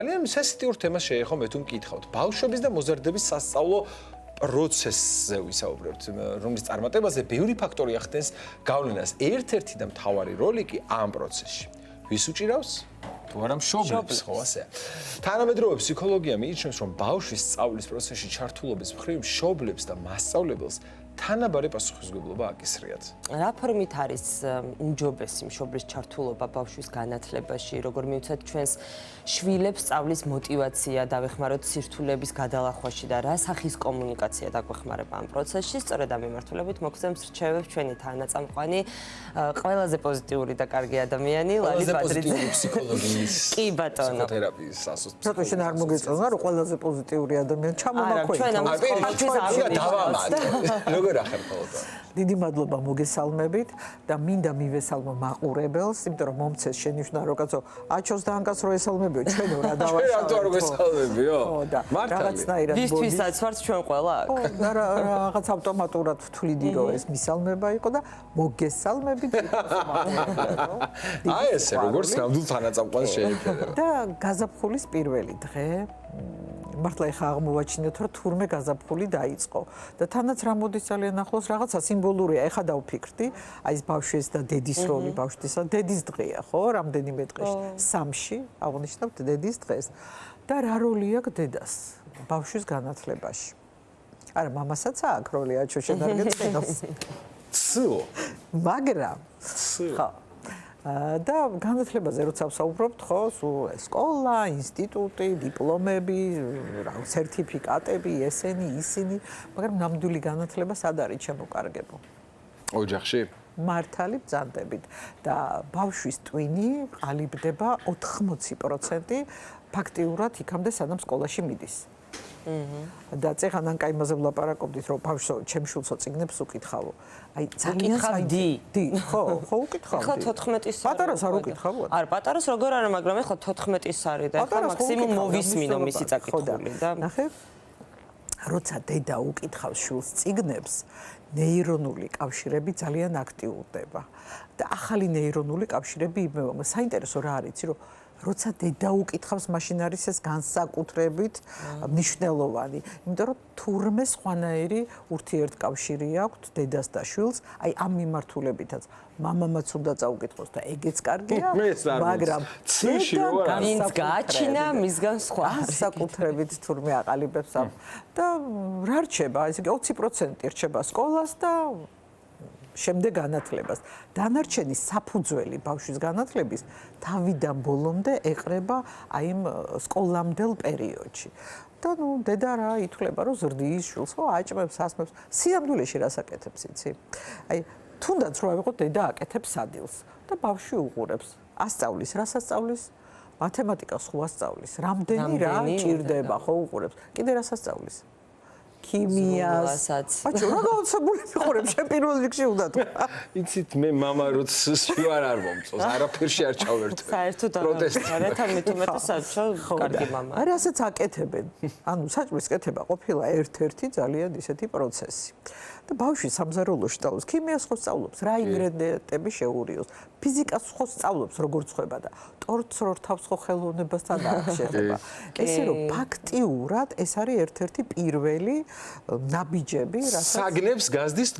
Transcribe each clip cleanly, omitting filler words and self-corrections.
ძალიან სენსიტიურ თემას შეეხო მე თუ მკითხავთ. ბავშვების და მოზარდების სასწავლო პროცესზე ვისაუბრებთ, რომლის წარმატებაზე ბევრი ფაქტორი ახდენს გავლენას. ერთ-ერთი და მთავარი როლი კი ამ პროცესში. ვის უჭირავს? თუ არა მშობლებს, ხო ასეა. თანამედროვე ფსიქოლოგია მიიჩნევს, რომ ბავშვის სწავლის პროცესში ჩართულობის მხრივ მშობლებს და მასწავლებელს თანაბარი პასუხისმგებლობა აკისრიათ. რა ფორმით არის უმჯობესი მშობლის ჩართულობა ბავშვის განათლებაში, როგორ მივცეთ ჩვენს შვილებს სწავლის მოტივაცია დავეხმაროთ სირთულეების გადალახვაში და რა სახის კომუნიკაცია დაგვეხმარება ამ პროცესში, სწორედ ამ მიმართულებით მოგცემს რჩევებს ჩვენი თანაწამყვანი, ყველაზე პოზიტიური და კარგი ადამიანი ლალი ბადრიძე. ფსიქოლოგიის კი ბატონო. ფსიქოთერაპიის სასწავლო. ცოტა შენ არ მოგეწონა რომ ყველაზე პოზიტიური ადამიანი ჩამომაქვეითო. ჩვენ ამ როგორ ახერხებოდა? დიდი მადლობა მოგესალმებით და მინდა მივესალმო მაყურებელს, იმიტომ რომ მომცეს შენიშვნა რო კაცო, აჩოს და ანკას რო ესალმებიო, ჩვენო რა დავაშავებთ. რატო არ გესალმებიო? ხო და რაღაცნაირად ვისთვისაც ვართ ჩვენ ყველა აქ. ხო და რაღაც ავტომატურად ვთვლიდი რომ ეს მისალმება იყო და მოგესალმებით. აი ესე როგორც ნამდვილ თანაწამყვანს შეეფერება. და გაზაფხულის პირველი დღე მართლა ეხა აღმოვაჩინეთ რომ თურმე გაზაფხული დაიწყო და თანაც რა მოდის ძალიან ახლოს რაღაცა სიმბოლურია ეხა დავფიქრდი აი ეს ბავშვის და დედის როლი ბავშვისა დედის დღეა ხო რამდენიმე დღეში სამში აღნიშნავთ დედის დღეს და რა როლი აქვს დედას ბავშვის განათლებაში არა მამასაც აქვს როლი აჩო შენ არ გეწინოს ცო მაგრამ ხო და განათლებაზე როცა ვსაუბრობთ ხო სულ სკოლა, ინსტიტუტი, დიპლომები, რა სერტიფიკატები, ისინი, მაგრამ ნამდვილი განათლება სად არის შემოკარგებო? ოჯახში? მართალი ბრძანდებით და ბავშვის ტვინი ყალიბდება 80% ფაქტიურად იქამდე სანამ სკოლაში მიდის. და წეხანან კაიმაზე ვლაპარაკობდით რომ ბავშვო ჩემ შულსო წიგნებს უკითხავო. აი ძალიან საინტერესო. ხო უკითხავდი. ხო 14-ის არის. პატარას არ უკითხავო? არა, პატარას როგორ არა, მაგრამ ეხლა 14-ის არის და ეხლა მაქსიმუმ მოვისმინო მისი წაკითხული და ნახე როცა დედა უკითხავს შულს წიგნებს, ნეირონული კავშირები ძალიან აქტიურდება და ახალი ნეირონული კავშირები იბმება. საინტერესო რა არის, იცი რომ როცა დედა უკითხავს, მაშინ არის ეს განსაკუთრებით მნიშვნელოვანი, იმიტომ რომ თურმე სხვანაირი ურთიერთკავშირი აქვს დედას და შვილს, აი ამ მიმართულებითაც მამამაც უნდა წაუკითხოს და ეგეც კარგია, მაგრამ ვინც გააჩინა მისგან სხვა განსაკუთრებით თურმე აყალიბებს ამ და რა რჩება, ესე იგი 20% რჩება სკოლას და შემდეგ განათლებას. დანარჩენი საფუძველი ბავშვის განათლების თავიდან ბოლომდე ეყრება აი იმ სკოლამდელ პერიოდში. და ნუ დედა რა ითვლება რომ ზრდის შვილს, ხო აჭმებს, ასმებს, სიამდვილეში რას აკეთებს იცი? აი თუნდაც რო ავიღოთ დედა აკეთებს სადილს და ბავშვი უყურებს. ასწავლის, რას ასწავლის? მათემატიკას ხო ასწავლის. რამდენი რა ჭირდება, ხო უყურებს. კიდე რას ასწავლის? ქიმიას. აჩო რა გაოცებული მიყურებ შენ პირველ რიგში უნდა თქვა. იცით მე მამა როცა შევარ არ მომწონს, არაფერში არ ჩავერთვე. საერთოდ არა, თამეთუმეტესაც კარგი მამა. არა ასეც აკეთებენ. ანუ საჭმლის კეთება ყოფილა ერთ-ერთი ძალიან ისეთი პროცესი. და ბავშვი სამზარეულოში სწავლობს, ქიმიას ხო სწავლობს, რა ინგრედიენტები შეურიოს, ფიზიკას ხო სწავლობს, როგორ ცხება და ტორტს რო რთავს ხო ხელოვნებასთან არ შეხება. ესე რომ ფაქტიურად ეს არის ერთ-ერთი პირველი ნაბიჯები, რასაც საგნებს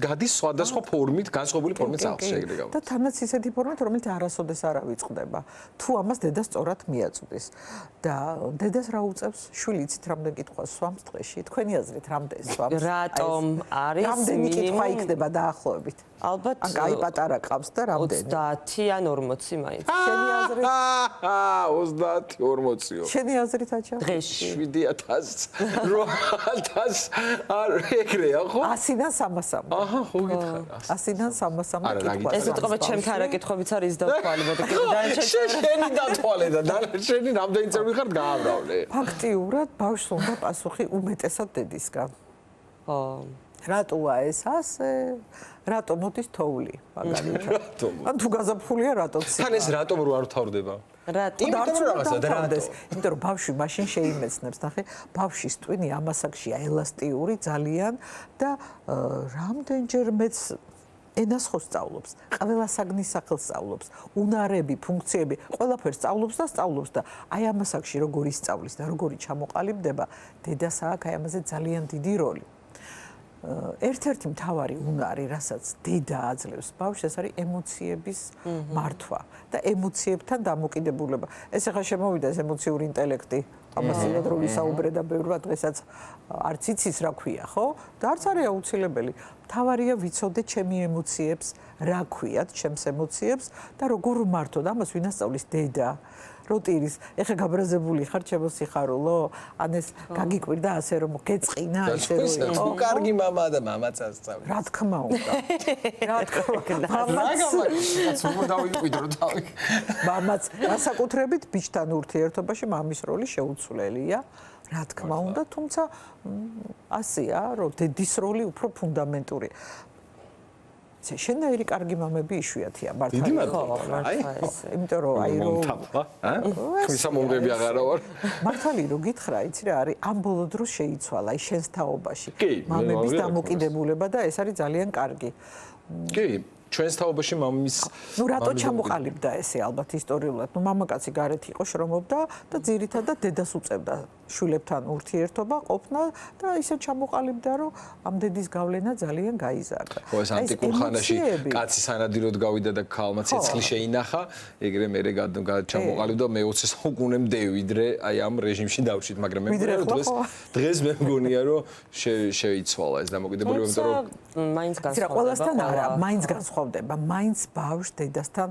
გადის სხვადასხვა ფორმით, განსხვავებული ფორმით წავს შეგრება. და თანაც ისეთი ფორმით, რომელიც არასოდეს არ ავიწყდება. თუ ამას დედა სწორად მიაწვდის. და დედას რა უწევს? შვილი იცით რამდენ კითხვას swams დღეში? თქვენი აზრით რამდენ swams? რატომ არის რამდენი კითხვა იქნება დაახლოებით? ალბათ ან კაი პატარა ყავს და რამდენი? 30 ან 40 მაინც. შენი აზრით? 30-40-ო. შენი აზრით აჩა? დღეში 7000 8000 არ ეგრეა ხო? 100-დან 300-მდე. აჰა, ხო გითხარ. 100-დან 300-მდე კითხვა. ეს უთხრობა ჩემთან არა კითხვებიც არის დავთვალე, მოდი შენი დათვალე და დანარჩენი რამდენი წელი ხარ გააბრავლე. ფაქტიურად ბავშვს უნდა პასუხი უმეტესად დედისგან. ხო. რატოა ეს ასე? რატომ მოდის თოვლი მაგალითად? ან თუ გაზაფხულია რატომ ციხა? თან ეს რატომ რო არ თავდება? რატომ? იმიტომ რომ რაღაცა და რატომ? იმიტომ რომ ბავშვი მაშინ შეიმეცნებს, ნახე, ბავშვის ტვინი ამასაკშია ელასტიური ძალიან და რამდენჯერ მეც ენას ხო სწავლობს, ყველა საგნის სახელს სწავლობს, უნარები, ფუნქციები, ყველაფერს სწავლობს და აი ამას აქში როგორ ისწავლის და როგორ ჩამოყალიბდება, დედას აქვს აი ამაზე ძალიან დიდი როლი. ერთ-ერთი მთავარი უნარი, რასაც დედა აძლევს ბავშვს, ეს არის ემოციების მართვა და ემოციებთან დამოკიდებულება. ეს ახლა შემოვიდა ეს ემოციური ინტელექტი, ამას იმედრო ვისაუბრე და ბევრად დღესაც არც იცის რა ქვია, ხო? და არც არის აუცილებელი. მთავარია ვიცოდე ჩემი ემოციებს, რა ქვიათ ჩემს ემოციებს და როგორ ვმართო და ამას ვინასწავლის დედა. როტირის, ეხა გაბრაზებული ხარ ჩემო სიხარულო, ან ეს გაგიკვირდა ასე რომ გეწყინა ისე რომ იყო. კარგი мама და მამაც ასწავლე. რა თქმა უნდა. რა თქმა უნდა. მამაც დავიკვიდრო თავი. მამაც განსაკუთრებით ბიჭთან ურთიერთობაში მამის როლი შეუცვლელია. რა თქმა უნდა, თუმცა ასეა, რომ დედის როლი უფრო ფუნდამენტურია. შენაირი კარგი მამები იშვიათია მართალია. დიდი მადლობა. იმიტომ რომ აი რომ ხმისამომღები აღარა ვარ. მართალი რომ გითხრა, იცი რა არის, ამ ბოლო დროს შეიცვალა აი შენს თაობაში. მამების დამოკიდებულება და ეს არის ძალიან კარგი. კი, ჩვენს თაობაში მამის ნუ რატო ჩამოყალიბდა ესე ალბათ ისტორიულად. ნუ მამაკაცი გარეთ იყო შრომობდა და ძირითადად დედას უწევდა შვილებთან ურთიერთობა ყოფნა და ისე ჩამოყალიბდა რომ ამ დედის გავლენა ძალიან გაიზარდა. ხო ეს ანტიკურ ხანაში კაცი სანადიროდ გავიდა და ქალმა ცეცხლი შეინახა, ეგრე მერე ჩამოყალიბდა მე-20 საუკუნემდე ვიდრე აი ამ რეჟიმში დავჭით, მაგრამ მე დღეს მე მგონია რომ შეიცვალა ეს დამოკიდებულება, იმიტომ რომ მაინც განსხვავდება. ყველასთან არა, მაინც განსხვავდება. მაინც ბავშვს დედასთან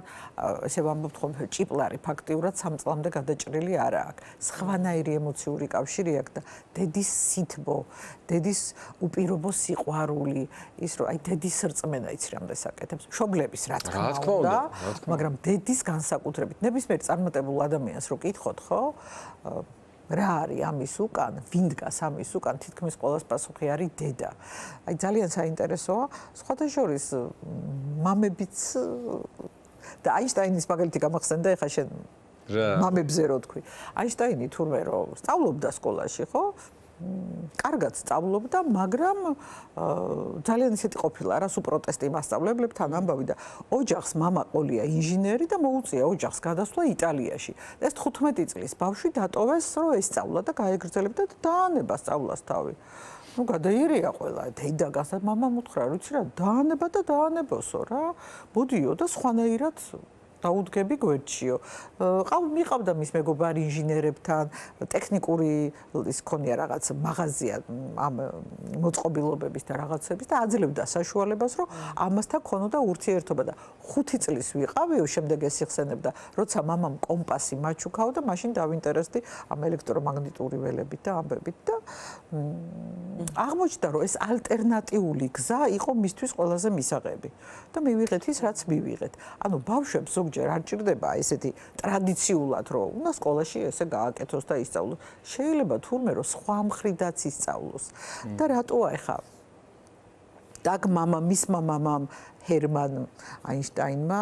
ესე ვამბობთ ხოლმე ჭიპლარი ფაქტიურად 3 წლამდე გადაჭრილი არა აქვს. სხვანაირი ემოციური კავშირი აქვს და დედის სითბო, დედის უპირობო სიყვარული, ის რომ აი დედის რწმენა იცი რამდენს აკეთებს. მშობლების რა თქმა უნდა, მაგრამ დედის განსაკუთრებით ნებისმიერ წარმატებულ ადამიანს რო კითხოთ, ხო? რა არის ამის უკან, ვინ დგას ამის უკან, თითქმის ყველას პასუხი არის დედა. აი ძალიან საინტერესოა, სხვათა შორის მამებიც და აინშტაინის მაგალითი გამახსენდა ეხა შენ მამებზე რო თქვი. აინშტაინი თურმე რო სწავლობდა სკოლაში, ხო? კარგად სწავლობდა, მაგრამ ძალიან ისეთი ყოფილა, რა სულ პროტესტი მასწავლებლებთან ამბავი და ოჯახს მამა ყოლია ინჟინერი და მოუწია ოჯახს გადასვლა იტალიაში. ეს 15 წლის ბავშვი დატოვეს, რომ ესწავლა და გაეგრძელებდა და დაანება სწავლას თავი. ნუ გადაიერია ყველა, დედა გასად მამამ უთხრა, ვიცი რა, დაანება და დაანებოსო რა. მოდიო და სხვანაირად დაუდგები გვერდშიო. მიყავდა მის მეგობარი ინჟინერებთან, ტექნიკური ის ქონია რაღაც მაღაზია ამ მოწყობილობების და რაღაცების და აძლევდა საშუალებას, რომ ამასთან ქონოდა ურთიერთობა და 5 წლის ვიყავიო, შემდეგ ეს იხსენებდა, როცა მამამ კომპასი მაჩუქაო და მაშინ დავინტერესდი ამ ელექტრომაგნიტური ველებით და ამბებით და აღმოჩნდა, რომ ეს ალტერნატიული გზა იყო მისთვის ყველაზე მისაღები და მივიღეთ ის, რაც მივიღეთ. ანუ ბავშვებს ზოგჯერ არ ჭირდება ესეთი ტრადიციულად, რომ უნდა სკოლაში ესე გააკეთოს და ისწავლოს. შეიძლება თურმე რომ სხვა მხრიდაც ისწავლოს. და რატოა ეხა დაგ მისმა მამამ ჰერმან აინშტაინმა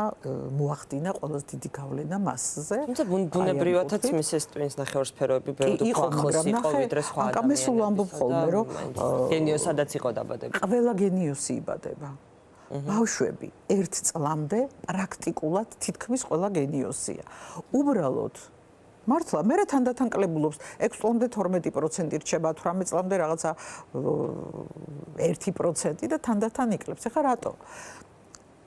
მოახდინა ყველაზე დიდი გავლენა მასზე. თუმცა ბუნებრივადაც მის ეს ტვინს ნახევარსფეროები ბევრი ხალხოსი იყო ვიდრე სხვა ადამიანები. ამას სულ ამბობ ხოლმე, რომ გენიო სადაც იყო დაბადებული. ყველა გენიოსი იბადება. ბავშვები 1 წლამდე პრაქტიკულად თითქმის ყველა გენიოსია. უბრალოდ მართლა მე თანდათან კლებულობს 6 წლამდე 12% რჩება, 18 წლამდე რაღაცა 1% და თანდათან იკლებს. ეხლა რატო?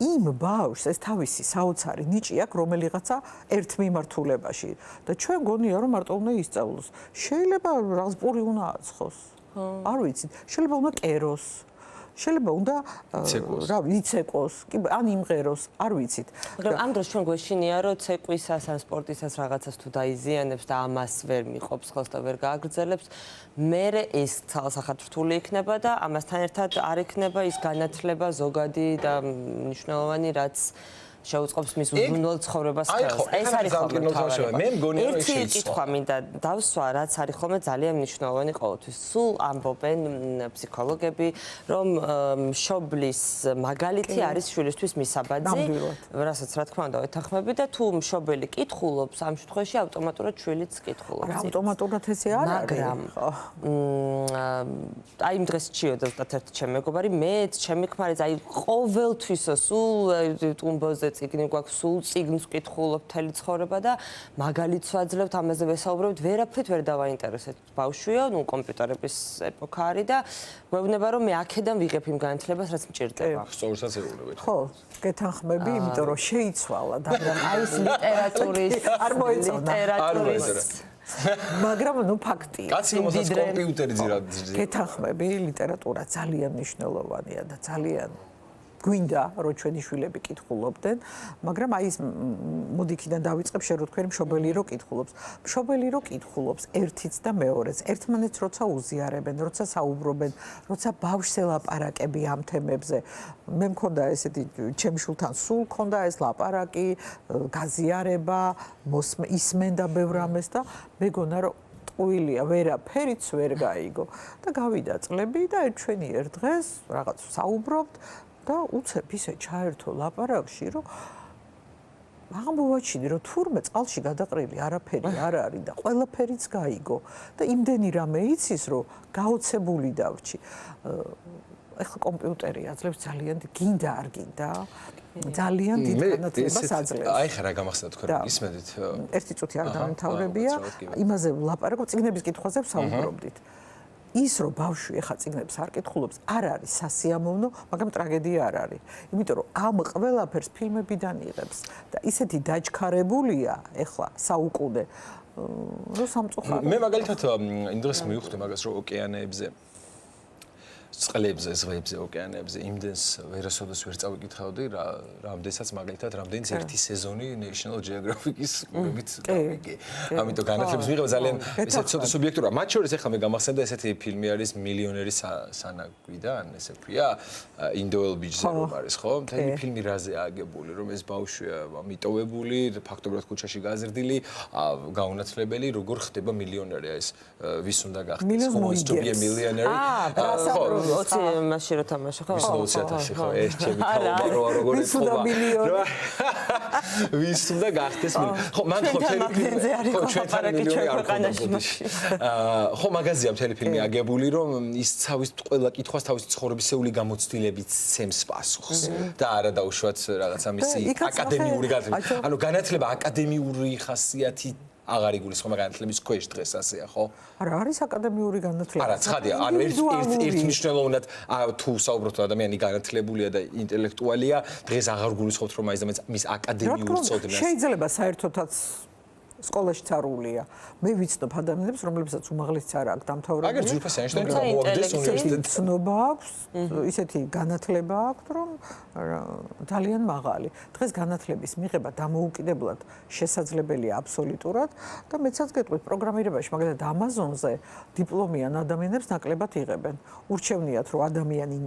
იმ ბავშვს ეს თავისი საოცარი ნიჭი აქვს რომელიღაცა ერთ მიმართულებაში და ჩვენ გონია რომ მარტო უნდა ისწავლოს. შეიძლება რაღაც პური უნდა აცხოს. არ ვიცი, შეიძლება უნდა კეროს. შეიძლება უნდა რა ვიცეკოს, კი ან იმღეროს, არ ვიცით. მაგრამ ამ დროს ჩვენ გვეშინია, რომ ცეკვისას ან სპორტისას რაღაცას თუ დაიზიანებს და ამას ვერ მიყოფს ხელს და ვერ გააგრძელებს, მერე ეს ცალსახად რთული იქნება და ამასთან ერთად არ იქნება ის განათლება ზოგადი და მნიშვნელოვანი, რაც შეუწყობს მის უზრუნველ ცხოვრებას ხელს. ეს არის ხოლმე მე მგონია რომ ერთი კითხვა მინდა დავსვა, რაც არის ხოლმე ძალიან მნიშვნელოვანი ყოველთვის. სულ ამბობენ ფსიქოლოგები, რომ მშობლის მაგალითი არის შვილისთვის მისაბაძი, რასაც რა თქმა უნდა ეთანხმები და თუ მშობელი კითხულობს, ამ შემთხვევაში ავტომატურად შვილიც კითხულობს. ავტომატურად ესე არ არის. მაგრამ აი იმ დღეს ჩიოდა ზუსტად ერთი ჩემი მეგობარი, მეც ჩემი ქმარიც აი ყოველთვის სულ ტუმბოზე წიგნი გვაქვს, სულ წიგნს ვკითხულობ მთელი ცხოვრება და მაგალითს ვაძლევთ, ამაზე ვესაუბრებთ, ვერაფრით ვერ დავაინტერესებთ ბავშვიო, ნუ კომპიუტერების ეპოქა არის და გვეუბნება რომ მე აქედან ვიღებ იმ განათლებას, რაც მჭირდება. სწორსაც ეუბნებით. ხო, გეთანხმები, იმიტომ რომ შეიცვალა და აი ეს ლიტერატურის არ მოეწონა. ლიტერატურის მაგრამ ნუ ფაქტია. კაცი რომელსაც კომპიუტერი ძირად გეთანხმები, ლიტერატურა ძალიან მნიშვნელოვანია და ძალიან გვინდა რომ ჩვენი შვილები კითხულობდნენ, მაგრამ აი ეს მოდი იქიდან დავიწყებ შენ რო თქვენ მშობელი რო კითხულობს. მშობელი რო კითხულობს ერთიც და მეორეც, ერთმანეთს როცა უზიარებენ, როცა საუბრობენ, როცა ბავშვს ელაპარაკები ამ თემებზე. მე მქონდა ესეთი ჩემ შულთან სულ მქონდა ეს ლაპარაკი, გაზიარება, ისმენდა ბევრ ამას და მეგონა რომ ტყუილია, ვერაფერიც ვერ გაიგო და გავიდა წლები და ჩვენი ერთ დღეს რაღაც საუბრობთ და უცებ ისე ჩაერთო ლაპარაკში, რომ აღმოვაჩინე, რომ თურმე წყალში გადაყრილი არაფერი არ არის და ყველაფერიც გაიგო და იმდენი რამე იცის, რომ გაოცებული დავრჩი. ეხლა კომპიუტერი აძლევს ძალიან გინდა არ გინდა, ძალიან დიდ განათლებას აძლევს. აი ხა რა გამახსენდა თქვენ ისმენდით. ერთი წუთი არ დამთავრებია, იმაზე ვლაპარაკობ, წიგნების კითხვაზე ვსაუბრობდით. ის რომ ბავშვი ახლა წიგნებს არ კითხულობს, არ არის სასიამოვნო, მაგრამ ტრაგედია არ არის. იმიტომ რომ ამ ყველაფერს ფილმებიდან იღებს და ისეთი დაჩქარებულია ახლა საუკუნე, რომ სამწუხაროდ. მე მაგალითად იმ დღეს მივხვდი მაგას, რომ ოკეანეებზე წყლებზე, ზღვებზე, ოკეანეებზე იმდენს ვერასოდეს ვერ წავიკითხავდი, რამდენსაც მაგალითად რამდენიც ერთი სეზონი National Geographic-ის ყურებით გავიგე. ამიტომ განათლების მიღება ძალიან ისეთ ცოტა სუბიექტურია. მათ შორის ახლა მე გამახსენდა ესეთი ფილმი არის მილიონერი სანაგვიდან, ესე ქვია, Indowell Beach-ზე რომ არის, ხო? მთელი ფილმი რაზე აგებული, რომ ეს ბავშვია მიტოვებული, ფაქტობრივად ქუჩაში გაზრდილი, გაუნათლებელი, როგორ ხდება მილიონერი, ეს ვის უნდა გახდეს? Who wants to be a millionaire? ხო, 20 მასში რო თამაში ხო? 20.000 ხო, ეს ჩემი თაობა როგორ ეწყობა. ვის უნდა გახდეს მილიონერი? ხო, მან ხო მთელი ფილმი ხო ჩვენთან მილიონერი არ ხდება. ხო, მაგაზია მთელი ფილმი აგებული, რომ ის თავის ყველა კითხვას თავის ცხოვრებისეული გამოცდილებით ცემს პასუხს და არა დაუშვათ რაღაცა მისი აკადემიური განათლება. ანუ განათლება აკადემიური ხასიათი აღარ იგულისხმება განათლების ქვეშ დღეს ასეა, ხო? არა, არის აკადემიური განათლება. არა, ცხადია, ანუ ერთ მნიშვნელოვნად თუ საუბრობთ ადამიანი განათლებულია და ინტელექტუალია, დღეს აღარ გულისხმობთ რომ მაინც მის აკადემიურ წოდნას. შეიძლება საერთოდაც სკოლაშიც არულია. მე ვიცნობ ადამიანებს, რომლებსაც უმაღლესიც არ აქვს დამთავრებული. აგერ ძულფას აინშტაინი გამოვაგდეს უნივერსიტეტში. ცნობა აქვს, ისეთი განათლება აქვს, რომ ძალიან მაღალი. დღეს განათლების მიღება დამოუკიდებლად შესაძლებელია აბსოლუტურად და მეცაც გეტყვით პროგრამირებაში, მაგალითად Amazon-ზე დიპლომიან ადამიანებს ნაკლებად იღებენ. ურჩევნიათ, რომ ადამიანი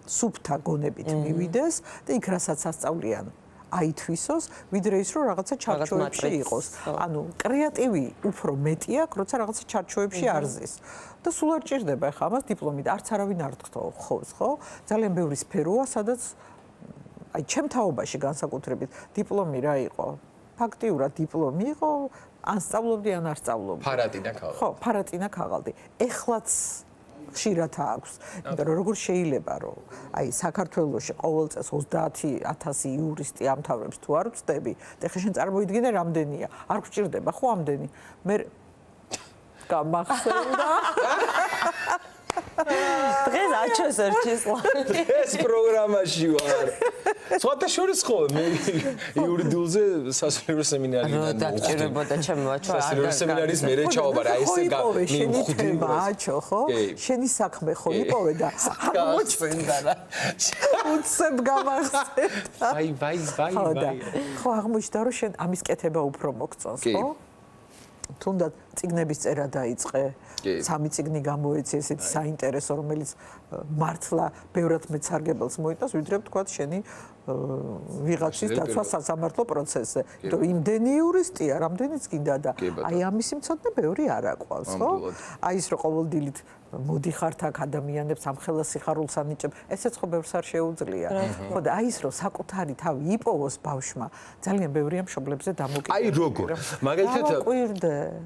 სუფთა გონებით მივიდეს და იქ რასაც ასწავლიან აითვისოს, ვიდრე ის რომ რაღაცა ჩარჩოებში იყოს. ანუ კრეატივი უფრო მეტი აქვს, როცა რაღაცა ჩარჩოებში არ ზის. და სულ არ ჭირდება ხა ამას დიპლომი და არც არავინ არ თხოვს, ხო? ძალიან ბევრი სფეროა, სადაც აი ჩემ თაობაში განსაკუთრებით დიპლომი რა იყო? ფაქტიურად დიპლომი იყო, ან სწავლობდი, ან არ სწავლობდი. ფარატინა ქაღალდი. ხო, ფარატინა ქაღალდი. ეხლაც ხშირად აქვს. იმიტომ რომ როგორ შეიძლება რომ აი საქართველოში ყოველ წელს 30,000 იურისტი ამთავრებს თუ არ ვწდები, და ხე შენ წარმოიდგინე რამდენია. არ გვჭირდება ხო ამდენი. მე გამახსენდა დღეს აჩვენს ერჩისლა. ეს პროგრამაში ვარ. სხვათა შორის ხო მე იურიდიულზე სასულიერო სემინარიდან დაჭირებოდა ჩემო აჩვა. სასულიერო სემინარის მერე ჩაობარა ესე გამიხდი აჩო ხო? შენი საქმე ხო იპოვე და აღმოჩნდა რა. უცებ გამახსენდა. ვაი. ხო აღმოჩნდა რომ შენ ამის კეთება უფრო მოგწონს ხო? თუნდაც წიგნების წერა დაიწყე. სამი წიგნი გამოეცი ესეთი საინტერესო, რომელიც მართლა ბევრად მეცარგებელს მოიტანს, ვიდრე თქვა შენი ვიღაცის დაცვა სასამართლო პროცესზე. იმიტომ იმდენი იურისტია, რამდენიც გინდა და აი ამის მცოდნე ბევრი არ აყვავს, ხო? აი ის რომ ყოველდილით მოდიხართ აქ ადამიანებს ამხელა სიხარულს ანიჭებ, ესეც ხო ბევრს არ შეუძლია. ხო და აი ის რომ საკუთარი თავი იპოვოს ბავშვმა, ძალიან ბევრია მშობლებზე დამოკიდებული. აი როგორ? მაგალითად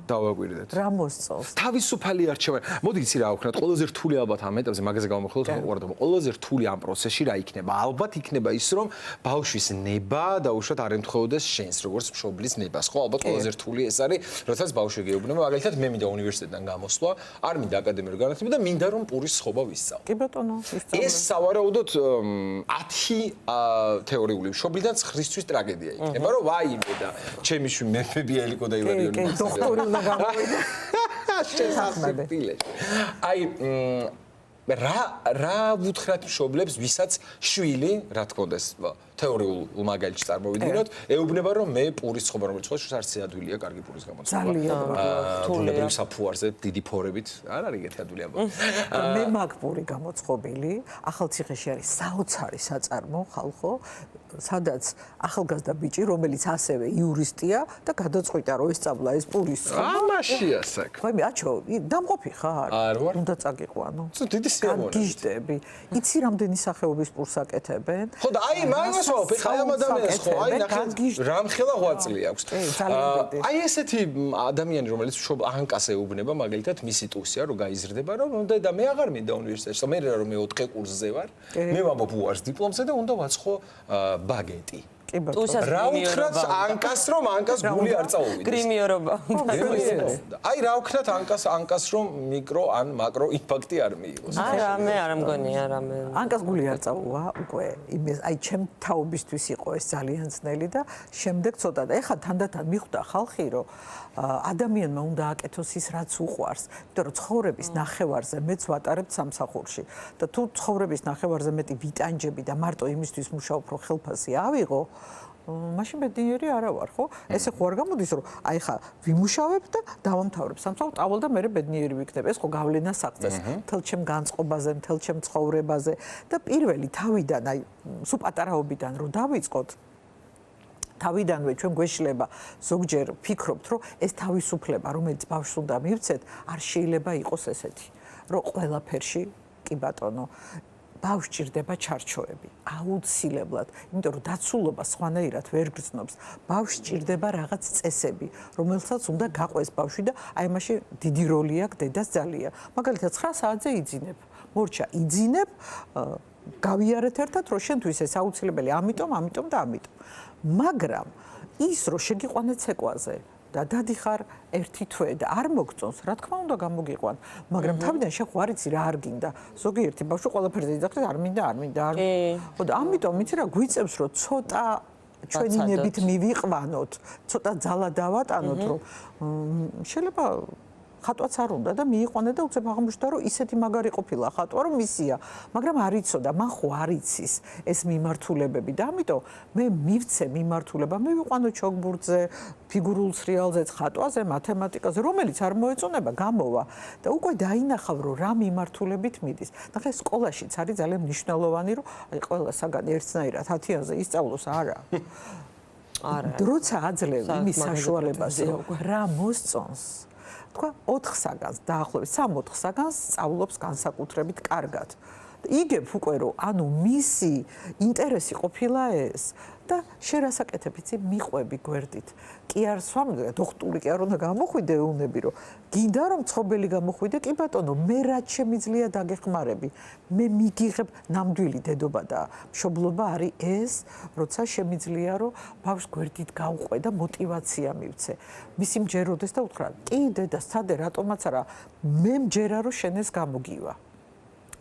დავაკვირდეთ. რა მოსწონს? თავისუფალი არჩევანი. მოდი იცი რა ვქნათ, ყველაზე რთული ალბათ ამ ეტაპზე მაგაზე გავამოხილოთ უყურადღება. ყველაზე რთული ამ პროცესში რა იქნება? ალბათ იქნება ის რომ ბავშვის ნება დაუშვათ არ ემთხოვდეს შენს როგორც მშობლის ნებას. ხო, ალბათ ყველაზე რთული ეს არის, როდესაც ბავშვი გეუბნება, მაგალითად მე მინდა უნივერსიტეტიდან გამოსვლა, არ მინდა აკადემიური განათლება და მინდა რომ პურის სხობა ვისწავლო. კი ბატონო, ისწავლე. ეს სავარაუდოდ 10 თეორიული მშობლიდან 9-ისთვის ტრაგედია იქნება, რომ ვაიმე და ჩემი შვილი მეფები ელიკო და ილარიონი. კი, დოქტორი უნდა გამოვიდა. შესაძლებელი. აი რა ვუთხრათ მშობლებს, ვისაც შვილი, რა თქმა უნდა, თეორიულ მაგალითს წარმოვიდგინოთ, ეუბნება რომ მე პურის სხობა რომელიც ხო არც ადვილია, კარგი პურის გამოცდილება. ძალიან რთულია. საფუარზე დიდი ფორებით არ არის ეგეთი ადვილი ამბავი. მე მაგ პური გამოწყობილი, ახალციხეში არის საოცარი საწარმო ხალხო, სადაც ახალგაზრდა ბიჭი, რომელიც ასევე იურისტია და გადაწყვიტა რომ ესწავლა ეს პურის სხობა. ამაშია საკ. ვაიმე, აჩო, დამყოფი ხარ? არ ვარ. უნდა წაგიყვანო. დიდი სიამოვნებაა. გიჟდები. იცი რამდენი სახეობის პურს აკეთებენ? ხო და აი მაგას ვაფიქრე, აი ამ ადამიანს ხო, აი ნახე რამხელა ღვაწლი აქვს. აი ესეთი ადამიანი, რომელიც ანკას ეუბნება, მაგალითად მისი ტუსია რომ გაიზრდება, რომ უნდა და მე აღარ მინდა უნივერსიტეტში, მე რომ მე 4 კურსზე ვარ, მე ვამბობ უარს დიპლომზე და უნდა ვაცხო ბაგეტი. რა უთხრათ ანკას რომ ანკას გული არ წაუვიდეს. გრიმიორობა. აი რა ვქნათ ანკას რომ მიკრო ან მაკრო იმპაქტი არ მიიღოს. არა, მე არ მგონი, არა მე. ანკას გული არ წაუვა უკვე. აი ჩემ თაობისთვის იყო ეს ძალიან ძნელი და შემდეგ ცოტა და ეხლა თანდათან მიხვდა ხალხი რომ ადამიანმა უნდა აკეთოს ის რაც უყვარს. იმიტომ რომ ცხოვრების ნახევარზე მეც ვატარებ სამსახურში და თუ ცხოვრების ნახევარზე მეტი ვიტანჯები და მარტო იმისთვის მუშაობ რომ ხელფასი ავიღო, მაშინ ბედნიერი არა ვარ, ხო? ესე ხო არ გამოდის რომ აი ხა ვიმუშავებ და დავამთავრებ სამსახურს, წავალ და მე ბედნიერი ვიქნებ. ეს ხო გავლენა საღწეს მთელ ჩემ განწყობაზე, მთელ ჩემ ცხოვრებაზე და პირველი თავიდან აი სულ პატარაობიდან რომ დავიწყოთ თავიდანვე ჩვენ გვეშლება ზოგჯერ ფიქრობთ რომ ეს თავისუფლება რომელიც ბავშვს უნდა მივცეთ არ შეიძლება იყოს ესეთი რომ ყველაფერში კი ბატონო ბავშვს ჭირდება ჩარჩოები აუცილებლად იმიტომ რომ დაცულობა სხვანაირად ვერ გრძნობს ბავშვს ჭირდება რაღაც წესები რომელსაც უნდა გაყვეს ბავშვი და აი მაშინ დიდი როლი აქვს დედას ძალიან მაგალითად 9 საათზე იძინებ მორჩა იძინებ გავიარეთ ერთად რომ შენთვის ეს აუცილებელი ამიტომ და ამიტომ მაგრამ ის რომ შეგიყვანეთ ცეკვაზე და დადიხარ ერთი თვე და არ მოგწონს, რა თქმა უნდა გამოგიყვან, მაგრამ თავიდან შენ ხო არ იცი რა არ გინდა. ზოგიერთი ბავშვი ყველაფერზე იძახის, არ მინდა. ხო და ამიტომ იცი რა გვიწევს რომ ცოტა ჩვენი ნებით მივიყვანოთ, ცოტა ძალა დავატანოთ, რომ შეიძლება ხატვაც არ უნდა და მიიყვანე და უცებ აღმოჩნდა რომ ისეთი მაგარი ყოფილა ხატვა რომ მისია მაგრამ არ იცოდა მან ხო არ იცის ეს მიმართულებები და ამიტომ მე მივცე მიმართულება მე ვიყვანო ჩოგბურთზე ფიგურულ სრიალზე ხატვაზე მათემატიკაზე რომელიც არ მოეწონება გამოვა და უკვე დაინახავ რომ რა მიმართულებით მიდის ნახე სკოლაშიც არის ძალიან მნიშვნელოვანი რომ აი ყველა საგანი ერთნაირად 10-ზე ისწავლოს არა როცა აძლევ იმის საშუალებაზე რა მოსწონს თქვა 4 საგანს დაახლოებით 3-4 საგანს სწავლობს განსაკუთრებით კარგად. იგებ უკვე რომ ანუ მისი ინტერესი ყოფილა ეს და შენ რასაკეთებ იცი მიყვები გვერდით. კი არ სვამდი დოქტორი კი არ უნდა გამოხვიდე ეუნები რომ გინდა რომ ცხობელი გამოხვიდე კი ბატონო მე რაც შემიძლია დაგეხმარები. მე მიგიღებ ნამდვილი დედობა და მშობლობა არის ეს როცა შემიძლია რომ ბავშვს გვერდით გავყვე და мотиваცია მივცე. მისი მჯეროდეს და უთხრა კი დედა სცადე რატომაც არა მე მჯერა რომ შენ ეს გამოგივა.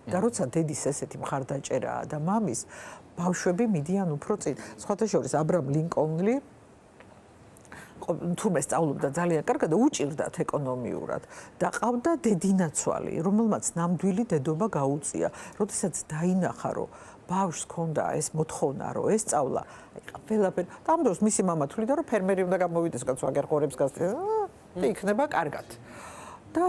და როცა დედის ესეთი მხარდაჭერაა და მამის ბავშვები მიდიან უფრო წინ. სხვათა შორის აბრაამ ლინკოლნი თუმე სწავლობდა ძალიან კარგად და უჭირდათ ეკონომიურად და ყავდა დედინაცვალი, რომელმაც ნამდვილი დედობა გაუწია. როდესაც დაინახა რომ ბავშვს ჰქონდა ეს მოთხოვნა რომ ესწავლა, აი ყველაფერი და ამ დროს მისი მამა თვლიდა რომ ფერმერი უნდა გამოვიდეს კაცო აგერ ყორებს გასწრებს და იქნება კარგად. და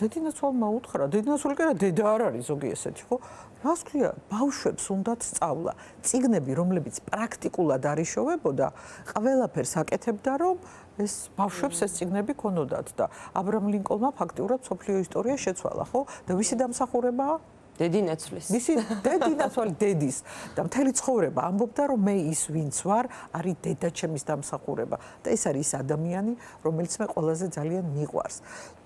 დედინაცვალმა უთხრა, დედინაცვალი კი არა, დედა არ არის ზოგი ესეთი, ხო? რას ქვია, ბავშვებს უნდათ სწავლა. წიგნები, რომლებიც პრაქტიკულად არიშოვებოდა, ყველაფერს აკეთებდა, რომ ეს ბავშვებს ეს წიგნები ქონოდათ და აბრაამ ლინკოლნმა ფაქტიურად სოფლიო ისტორია შეცვალა, ხო? და ვისი დამსახურებაა? დედინაცვლის. მისი დედინაცვალი დედის და მთელი ცხოვრება ამბობდა, რომ მე ის ვინც ვარ, არის დედაჩემის დამსახურება და ეს არის ის ადამიანი, რომელიც მე ყველაზე ძალიან მიყვარს.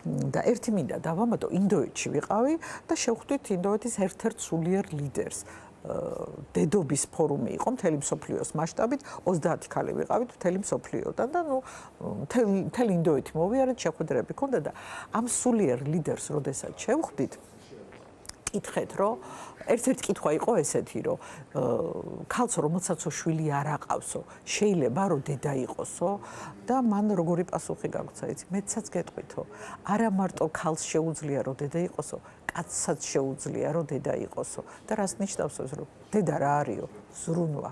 და ერთი მინდა დავამატო, ინდოეთში ვიყავი და შევხვდით ინდოეთის ერთ-ერთ სულიერ ლიდერს. დედობის ფორუმი იყო მთელი მსოფლიოს მასშტაბით, 30 ქალი ვიყავით მთელი მსოფლიოდან და ნუ მთელი ინდოეთი მოვიარეთ, შეხვედრები ქონდა და ამ სულიერ ლიდერს როდესაც შევხვდით, კითხეთ, რომ ერთ-ერთი კითხვა იყო ესეთი, რომ ქალს რომელსაც შვილი არ აყავსო, შეიძლება რომ დედა იყოსო და მან როგორი პასუხი გაგვცა, იცი, მეცაც გეტყვითო, არა მარტო ქალს შეუძლია რომ დედა იყოსო, კაცსაც შეუძლია რომ დედა იყოსო და რას ნიშნავს ეს, რომ დედა რა არისო, ზრუნვა.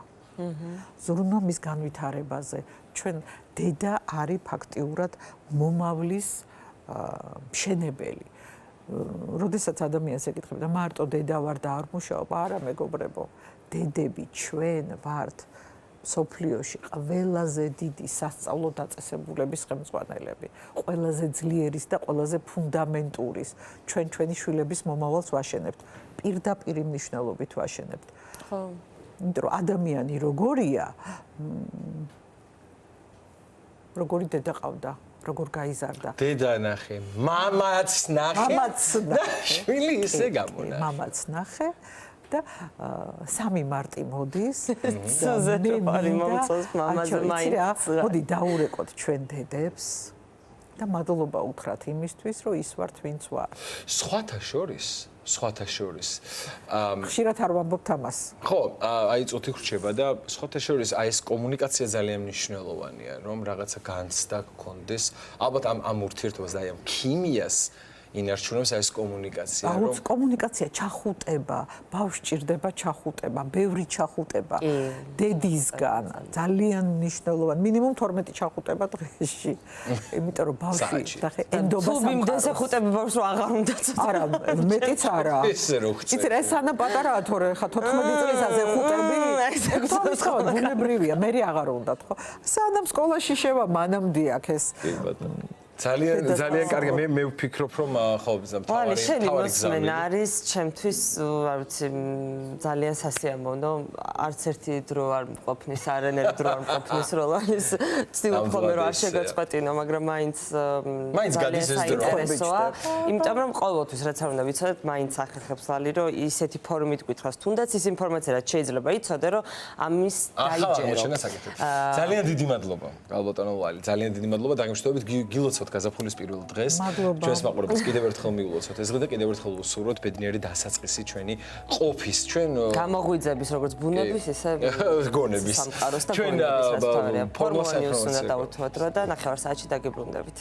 ზრუნვა მის განვითარებაზე. ჩვენ დედა არის ფაქტიურად მომავლის მშენებელი. როდესაც ადამიანს ეკითხება და მარტო დედა ვარ და არ მუშაობ, არა მეგობრებო, დედები ჩვენ ვართ სოფლიოში ყველაზე დიდი სასწავლო დაწესებულების ხელმძღვანელები, ყველაზე ძლიერის და ყველაზე ფუნდამენტურის ჩვენი შვილების მომავალს ვაშენებთ, პირდაპირ მნიშვნელობით ვაშენებთ. ხო. იმიტომ რომ ადამიანი როგორია, როგორი დედა ყავდა, როგორ გაიზარდა. დედა ნახე, მამაც ნახე. შვილი ისე გამონა. მამაც ნახე და 3 მარტი მოდის. სუზეტო პარი მომწონს მამაზე მაინც. მოდი დაურეკოთ ჩვენ დედებს და მადლობა უთხრათ იმისთვის, რომ ის ვართ ვინც ვარ. სხვათა შორის ხშირად არ ვამბობთ ამას. ხო, აი წუთი ხრჩება და სხვათა შორის აი ეს კომუნიკაცია ძალიან მნიშვნელოვანია, რომ რაღაცა განცდა გქონდეს. ალბათ ამ ურთიერთობას და აი ამ ქიმიას ინარჩუნებს აი ეს კომუნიკაცია, რომ აუც კომუნიკაცია ჩახუტება, ბავშვს ჭირდება ჩახუტება, ბევრი ჩახუტება დედისგან, ძალიან მნიშვნელოვანი, მინიმუმ 12 ჩახუტება დღეში. იმიტომ რომ ბავშვი ნახე ენდობა სამყაროს. თუ მიმდეს ეხუტები ბავშვს რომ აღარ უნდა ცოტა. არა, მეტიც არა. ესე რო ხდება. იცი რა, ეს ანა პატარაა თორე ხა 14 წლისაზე ეხუტები. ეს ხო ბუნებრივია, მე აღარ უნდათ ხო. სანამ სკოლაში შევა, მანამდე აქ ეს ძალიან კარგი, მე ვფიქრობ, რომ ხო, თავი მოსმენა არის ჩემთვის, არ ვიცი, ძალიან სასიამოვნო, არც ერთი დრო არ მყოფნის, არანაირი დრო არ მყოფნის როლანის, ცდილობ ხოლმე რომ არ შეგაწყვეტინო, მაგრამ მაინც გადის ეს დრო. საინტერესოა, იმიტომ რომ ყოველთვის რაც არ უნდა ვიცოდეთ, მაინც ახერხებს ლალი, რომ ისეთი ფორმით გითხრას, თუნდაც ის ინფორმაცია რაც შეიძლება იცოდე, რომ ამის დაიჯერო. ძალიან დიდი მადლობა, ალბატონო ლალი, ძალიან დიდი მადლობა, დაგემშვიდობით, გილოცავთ გაზაფხულის პირველ დღეს. ჩვენს მაყურებელს კიდევ ერთხელ მიულოცოთ ეს დღე და კიდევ ერთხელ ვუსურვოთ ბედნიერი დასაწყისი ჩვენი ყოფის, ჩვენ გამოღვიძების როგორც ბუნების, ისე გონების. სამყაროს და გონების რასთავარია. ფორმულა ნიუსს უნდა დავუთმოთ რა და ნახევარ საათში დაგიბრუნდებით.